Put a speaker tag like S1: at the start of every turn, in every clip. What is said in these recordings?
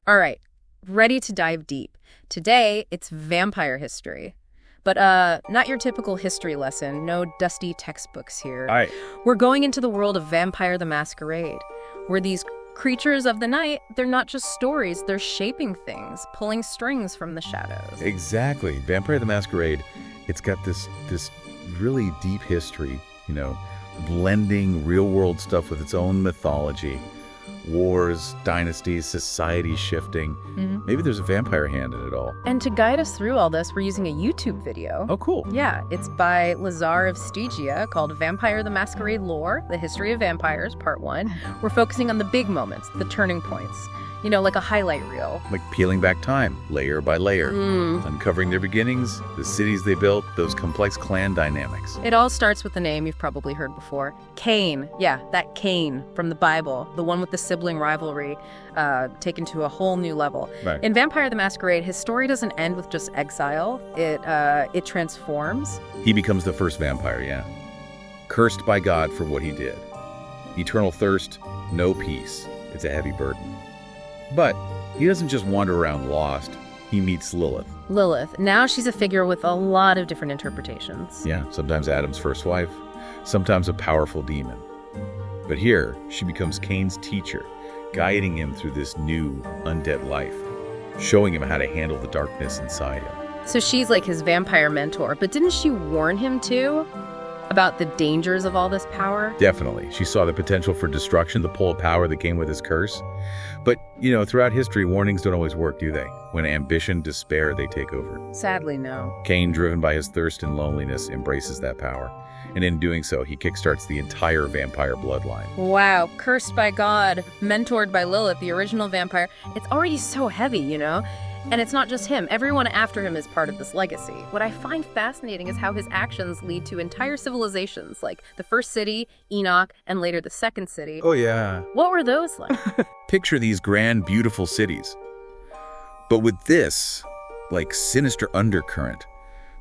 S1: All right, ready to dive deep. Today, it's vampire history. But not your typical history lesson, no dusty textbooks here.
S2: Aye.
S1: We're going into the world of Vampire the Masquerade, where these creatures of the night, they're not just stories, they're shaping things, pulling strings from the shadows.
S2: Exactly. Vampire the Masquerade, it's got this really deep history, blending real-world stuff with its own mythology. Wars, dynasties, society shifting. Maybe there's a vampire hand in it all.
S1: And to guide us through all this, we're using a YouTube video.
S2: Oh, cool.
S1: Yeah, it's by Lazar of Stygia, called Vampire the Masquerade Lore, The History of Vampires, Part 1. We're focusing on the big moments, the turning points. Like a highlight reel.
S2: Like peeling back time, layer by layer, uncovering their beginnings, the cities they built, those complex clan dynamics.
S1: It all starts with the name you've probably heard before. Cain. Yeah, that Cain from the Bible, the one with the sibling rivalry taken to a whole new level.
S2: Right.
S1: In Vampire the Masquerade, his story doesn't end with just exile. It transforms.
S2: He becomes the first vampire, yeah. Cursed by God for what he did. Eternal thirst, no peace. It's a heavy burden. But he doesn't just wander around lost. He meets Lilith.
S1: Lilith. Now she's a figure with a lot of different interpretations.
S2: Yeah, sometimes Adam's first wife, sometimes a powerful demon. But here, she becomes Cain's teacher, guiding him through this new, undead life, showing him how to handle the darkness inside him.
S1: So she's like his vampire mentor, but didn't she warn him too about the dangers of all this power?
S2: Definitely. She saw the potential for destruction, the pull of power that came with his curse. But, throughout history, warnings don't always work, do they? When ambition, despair, they take over.
S1: Sadly, no.
S2: Cain, driven by his thirst and loneliness, embraces that power. And in doing so, he kickstarts the entire vampire bloodline.
S1: Wow, cursed by God, mentored by Lilith, the original vampire. It's already so heavy, And it's not just him. Everyone after him is part of this legacy. What I find fascinating is how his actions lead to entire civilizations, like the first city, Enoch, and later the second city.
S2: Oh, yeah.
S1: What were those like?
S2: Picture these grand, beautiful cities. But with this, sinister undercurrent,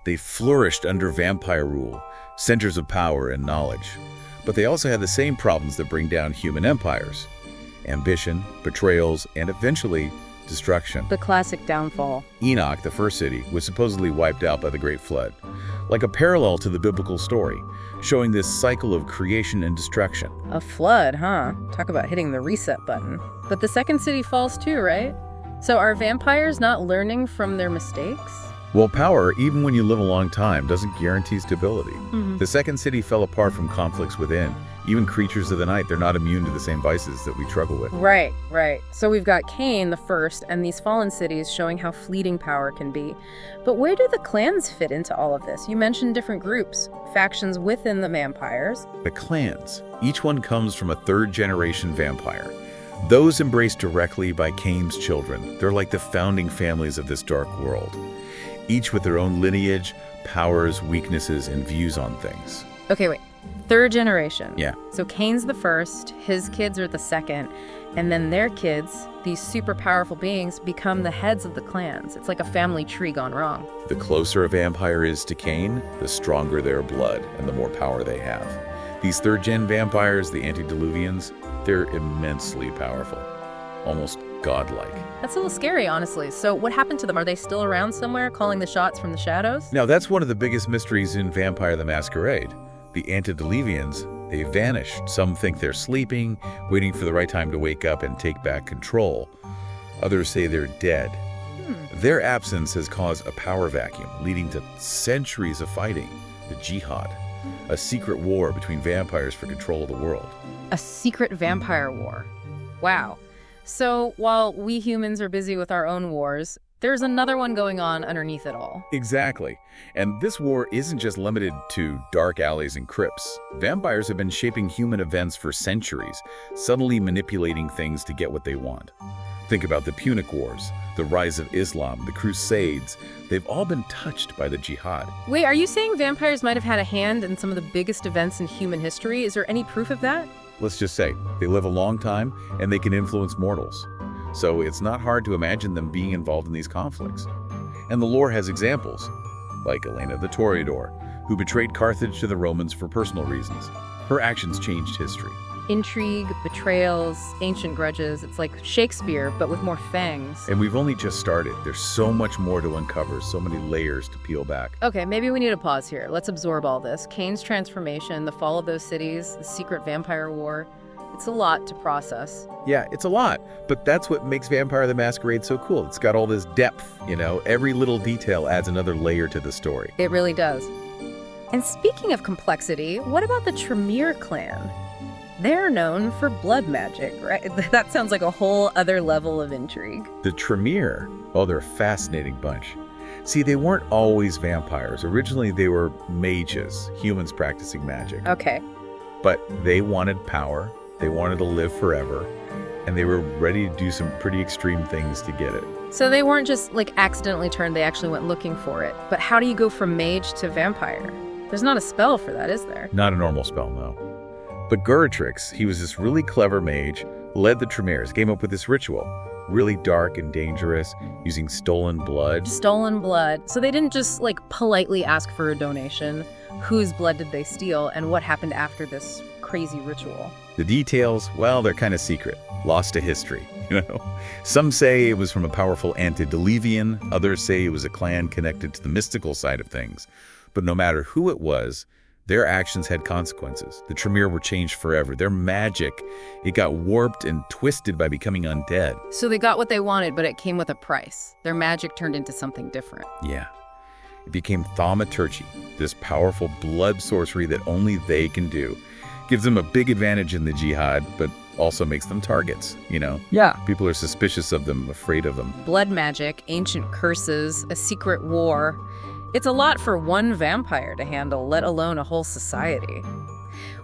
S2: they flourished under vampire rule, centers of power and knowledge. But they also had the same problems that bring down human empires. Ambition, betrayals, and eventually destruction.
S1: The classic downfall.
S2: Enoch, the first city, was supposedly wiped out by the Great Flood, like a parallel to the biblical story, showing this cycle of creation and destruction.
S1: A flood, huh? Talk about hitting the reset button. But the second city falls too, right? So are vampires not learning from their mistakes?
S2: Well, power, even when you live a long time, doesn't guarantee stability. The second city fell apart from conflicts within. Even creatures of the night, they're not immune to the same vices that we struggle with.
S1: Right. So we've got Cain, the first, and these fallen cities showing how fleeting power can be. But where do the clans fit into all of this? You mentioned different groups, factions within the vampires.
S2: The clans, each one comes from a third-generation vampire. Those embraced directly by Cain's children. They're like the founding families of this dark world, each with their own lineage, powers, weaknesses, and views on things.
S1: Okay, wait. Third generation.
S2: Yeah.
S1: So Cain's the first, his kids are the second, and then their kids, these super powerful beings, become the heads of the clans. It's like a family tree gone wrong.
S2: The closer a vampire is to Cain, the stronger their blood and the more power they have. These third-gen vampires, the antediluvians, they're immensely powerful, almost godlike.
S1: That's a little scary, honestly. So what happened to them? Are they still around somewhere, calling the shots from the shadows?
S2: Now, that's one of the biggest mysteries in Vampire the Masquerade. The antediluvians, they vanished. Some think they're sleeping, waiting for the right time to wake up and take back control. Others say they're dead. Their absence has caused a power vacuum, leading to centuries of fighting, the jihad, a secret war between vampires for control of the world.
S1: A secret vampire war. Wow. So while we humans are busy with our own wars, there's another one going on underneath it all.
S2: Exactly. And this war isn't just limited to dark alleys and crypts. Vampires have been shaping human events for centuries, subtly manipulating things to get what they want. Think about the Punic Wars, the rise of Islam, the Crusades. They've all been touched by the jihad.
S1: Wait, are you saying vampires might have had a hand in some of the biggest events in human history? Is there any proof of that?
S2: Let's just say, they live a long time and they can influence mortals. So it's not hard to imagine them being involved in these conflicts. And the lore has examples, like Elena the Toreador, who betrayed Carthage to the Romans for personal reasons. Her actions changed history.
S1: Intrigue, betrayals, ancient grudges. It's like Shakespeare, but with more fangs.
S2: And we've only just started. There's so much more to uncover, so many layers to peel back.
S1: Okay, maybe we need a pause here. Let's absorb all this. Kane's transformation, the fall of those cities, the secret vampire war. It's a lot to process.
S2: Yeah, it's a lot, but that's what makes Vampire the Masquerade so cool. It's got all this depth, you know? Every little detail adds another layer to the story.
S1: It really does. And speaking of complexity, what about the Tremere clan? They're known for blood magic, right? That sounds like a whole other level of intrigue.
S2: The Tremere, oh, they're a fascinating bunch. See, they weren't always vampires. Originally, they were mages, humans practicing magic.
S1: Okay.
S2: But they wanted power, they wanted to live forever, and they were ready to do some pretty extreme things to get it.
S1: So they weren't just like accidentally turned, they actually went looking for it. But how do you go from mage to vampire? There's not a spell for that, is there?
S2: Not a normal spell, no. But Guratrix, he was this really clever mage, led the Tremeres, came up with this ritual. Really dark and dangerous, using stolen blood.
S1: Stolen blood. So they didn't just like politely ask for a donation. Whose blood did they steal, and what happened after this crazy ritual?
S2: The details, well, they're kind of secret, lost to history, you know? Some say it was from a powerful antediluvian, others say it was a clan connected to the mystical side of things. But no matter who it was, their actions had consequences. The Tremere were changed forever. Their magic, it got warped and twisted by becoming undead.
S1: So they got what they wanted, but it came with a price. Their magic turned into something different.
S2: Yeah. It became thaumaturgy, this powerful blood sorcery that only they can do. Gives them a big advantage in the jihad, but also makes them targets, you know?
S1: Yeah.
S2: People are suspicious of them, afraid of them.
S1: Blood magic, ancient curses, a secret war. It's a lot for one vampire to handle, let alone a whole society.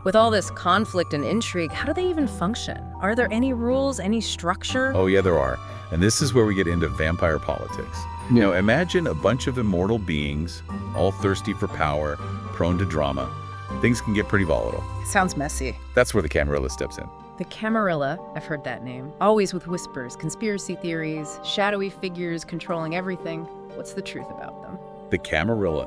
S1: With all this conflict and intrigue, how do they even function? Are there any rules, any structure?
S2: Oh yeah, there are. And this is where we get into vampire politics. You know, imagine a bunch of immortal beings, all thirsty for power, prone to drama. Things can get pretty volatile.
S1: Sounds messy.
S2: That's where the Camarilla steps in.
S1: The Camarilla, I've heard that name. Always with whispers, conspiracy theories, shadowy figures controlling everything. What's the truth about them?
S2: The Camarilla,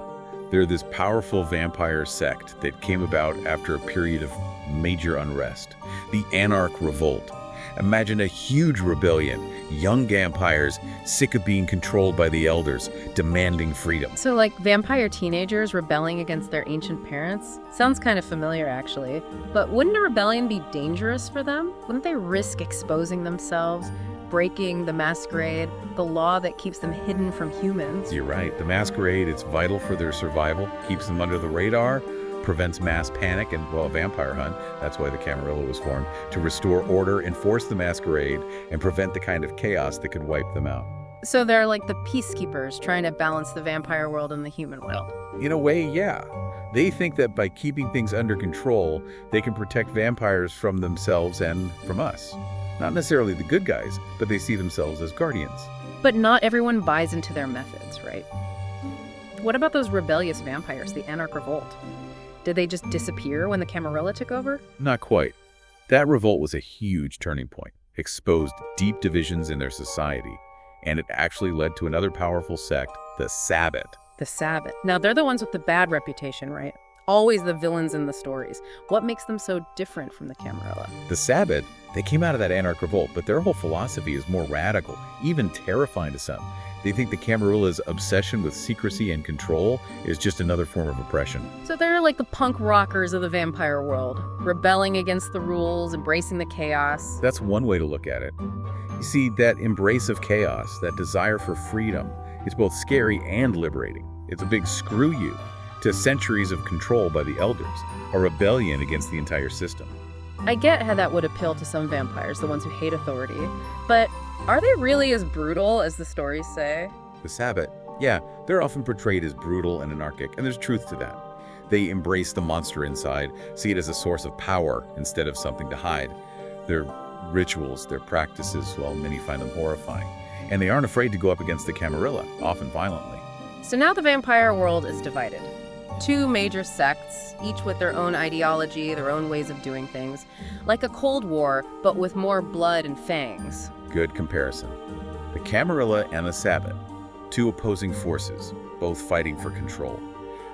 S2: they're this powerful vampire sect that came about after a period of major unrest. The Anarch Revolt. Imagine a huge rebellion, young vampires sick of being controlled by the elders, demanding freedom.
S1: So like vampire teenagers rebelling against their ancient parents? Sounds kind of familiar actually. But wouldn't a rebellion be dangerous for them? Wouldn't they risk exposing themselves, breaking the Masquerade, the law that keeps them hidden from humans?
S2: You're right. The Masquerade, it's vital for their survival, keeps them under the radar, prevents mass panic and, well, a vampire hunt. That's why the Camarilla was formed, to restore order, enforce the Masquerade, and prevent the kind of chaos that could wipe them out.
S1: So they're like the peacekeepers trying to balance the vampire world and the human world.
S2: In a way, yeah. They think that by keeping things under control, they can protect vampires from themselves and from us. Not necessarily the good guys, but they see themselves as guardians.
S1: But not everyone buys into their methods, right? What about those rebellious vampires, the Anarch Revolt? Did they just disappear when the Camarilla took over?
S2: Not quite. That revolt was a huge turning point, exposed deep divisions in their society, and it actually led to another powerful sect, the Sabbat.
S1: The Sabbat. Now, they're the ones with the bad reputation, right? Always the villains in the stories. What makes them so different from the Camarilla?
S2: The Sabbat, they came out of that Anarch Revolt, but their whole philosophy is more radical, even terrifying to some. They think the Camarilla's obsession with secrecy and control is just another form of oppression.
S1: So they're like the punk rockers of the vampire world, rebelling against the rules, embracing the chaos.
S2: That's one way to look at it. You see, that embrace of chaos, that desire for freedom, is both scary and liberating. It's a big screw you to centuries of control by the elders, a rebellion against the entire system.
S1: I get how that would appeal to some vampires, the ones who hate authority, but are they really as brutal as the stories say?
S2: The Sabbat, yeah, they're often portrayed as brutal and anarchic, and there's truth to that. They embrace the monster inside, see it as a source of power instead of something to hide. Their rituals, their practices, well, many find them horrifying. And they aren't afraid to go up against the Camarilla, often violently.
S1: So now the vampire world is divided. Two major sects, each with their own ideology, their own ways of doing things. Like a Cold War, but with more blood and fangs.
S2: Good comparison. The Camarilla and the Sabbat, two opposing forces, both fighting for control.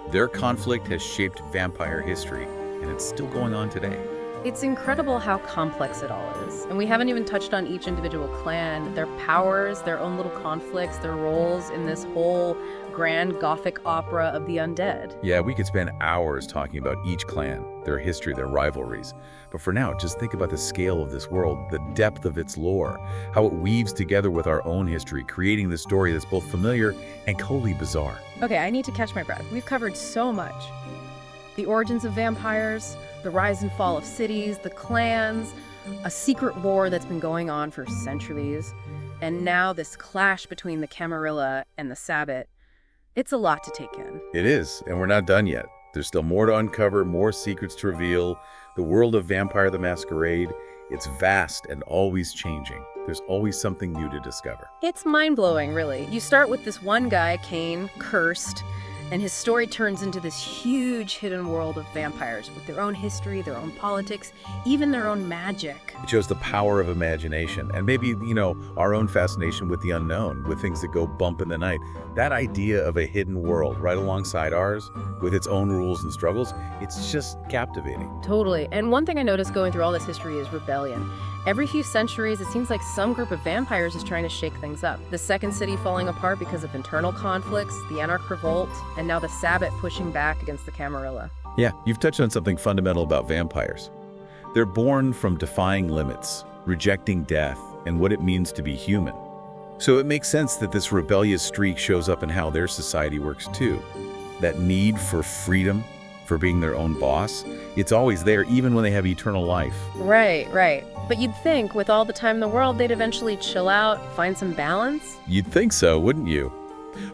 S2: Their conflict has shaped vampire history, and it's still going on today.
S1: It's incredible how complex it all is. And we haven't even touched on each individual clan, their powers, their own little conflicts, their roles in this whole grand Gothic opera of the undead.
S2: Yeah, we could spend hours talking about each clan, their history, their rivalries. But for now, just think about the scale of this world, the depth of its lore, how it weaves together with our own history, creating this story that's both familiar and totally bizarre.
S1: Okay, I need to catch my breath. We've covered so much. The origins of vampires, the rise and fall of cities, the clans, a secret war that's been going on for centuries, and now this clash between the Camarilla and the Sabbat. It's a lot to take in.
S2: It is, and we're not done yet. There's still more to uncover, more secrets to reveal. The world of Vampire the Masquerade, it's vast and always changing. There's always something new to discover.
S1: It's mind-blowing, really. You start with this one guy, Kane, cursed, and his story turns into this huge hidden world of vampires with their own history, their own politics, even their own magic.
S2: It shows the power of imagination and maybe, our own fascination with the unknown, with things that go bump in the night. That idea of a hidden world right alongside ours with its own rules and struggles, it's just captivating.
S1: Totally. And one thing I noticed going through all this history is rebellion. Every few centuries, it seems like some group of vampires is trying to shake things up. The Second City falling apart because of internal conflicts, the Anarch Revolt, and now the Sabbat pushing back against the Camarilla.
S2: Yeah, you've touched on something fundamental about vampires. They're born from defying limits, rejecting death, and what it means to be human. So it makes sense that this rebellious streak shows up in how their society works too. That need for freedom, for being their own boss, it's always there even when they have eternal life.
S1: Right. But you'd think with all the time in the world, they'd eventually chill out, find some balance?
S2: You'd think so, wouldn't you?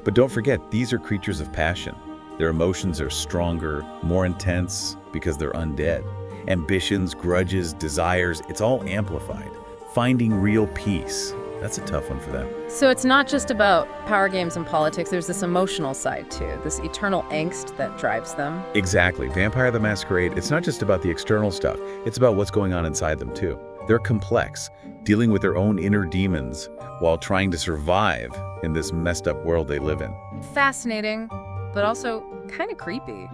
S2: But don't forget, these are creatures of passion. Their emotions are stronger, more intense, because they're undead. Ambitions, grudges, desires, it's all amplified. Finding real peace, that's a tough one for them.
S1: So it's not just about power games and politics, there's this emotional side too, this eternal angst that drives them.
S2: Exactly. Vampire the Masquerade, it's not just about the external stuff, it's about what's going on inside them too. They're complex, dealing with their own inner demons while trying to survive in this messed up world they live in.
S1: Fascinating, but also kind of creepy.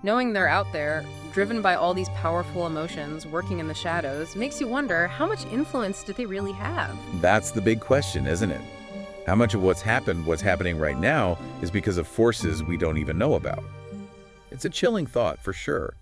S1: Knowing they're out there, driven by all these powerful emotions, working in the shadows, makes you wonder how much influence do they really have?
S2: That's the big question, isn't it? How much of what's happening right now, is because of forces we don't even know about? It's a chilling thought, for sure.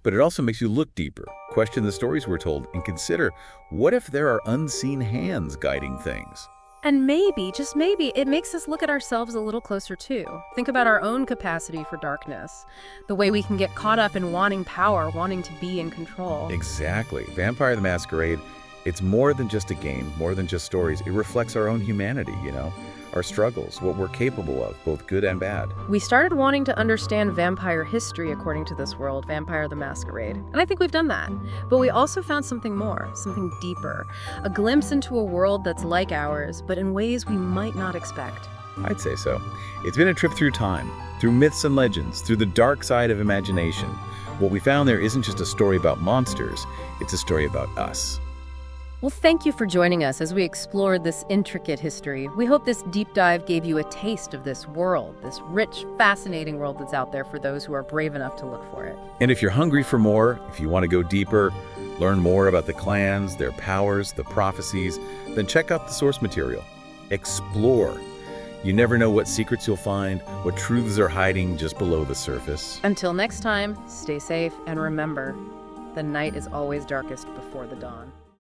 S2: But it also makes you look deeper, question the stories we're told, and consider, what if there are unseen hands guiding things?
S1: And maybe, just maybe, it makes us look at ourselves a little closer too. Think about our own capacity for darkness, the way we can get caught up in wanting power, wanting to be in control.
S2: Exactly. Vampire the Masquerade, it's more than just a game, more than just stories. It reflects our own humanity, our struggles, what we're capable of, both good and bad.
S1: We started wanting to understand vampire history according to this world, Vampire the Masquerade. And I think we've done that. But we also found something more, something deeper. A glimpse into a world that's like ours, but in ways we might not expect.
S2: I'd say so. It's been a trip through time, through myths and legends, through the dark side of imagination. What we found there isn't just a story about monsters, it's a story about us.
S1: Well, thank you for joining us as we explored this intricate history. We hope this deep dive gave you a taste of this world, this rich, fascinating world that's out there for those who are brave enough to look for it.
S2: And if you're hungry for more, if you want to go deeper, learn more about the clans, their powers, the prophecies, then check out the source material. Explore. You never know what secrets you'll find, what truths are hiding just below the surface.
S1: Until next time, stay safe and remember, the night is always darkest before the dawn.